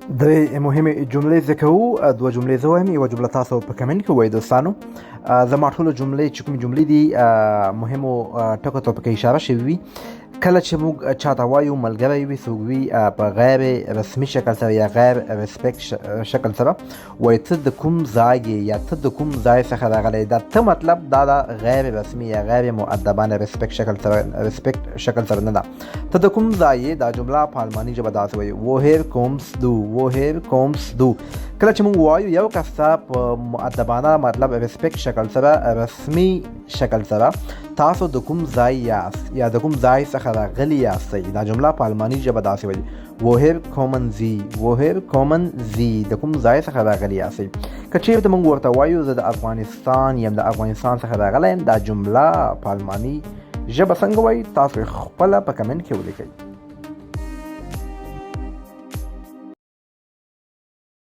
درې مهمې جملې زده کوو. دوه جملې زه وایم، یوه جمله تاسو په کمنټ کې ووایئ دوستانو. زما ټولو جملې چې کومې جملې دي مهمو ټکو ته پکې اشاره شوې وي. کله چې موږ چاته وایو ملګری وي، څوک وي په غیر رسمي شکل سره یا غیر ریسپیکټ شکل سره وایي ته د کوم ځای یې یا ته د کوم ځای څخه راغلی. دا ته مطلب دا د غیر رسمي یا غیر مؤدبانه ریسپیکټ شکل سره نه ده. ته د کوم ځای یې، دا جمله په الماني ژبه داسې وایي woher kommst du woher kommst du. کله چې موږ وایو یو کس ته په مؤدبانه مطلب ریسپیکټ شکل سره، رسمي شکل سره تاسو د کوم ځای یاست یا د کوم ځای څخه راغلي یاستئ، دا جمله په الماني ژبه داسې وایي woher kommen Sie woher kommen Sie، د کوم ځای څخه راغلي یاستئ. که چېرته موږ ورته وایو زه د افغانستان یم، د افغانستان څخه راغلی یم، دا جمله په الماني ژبه څنګه وایي تاسو خپله په کمنټ کې ولیکئ.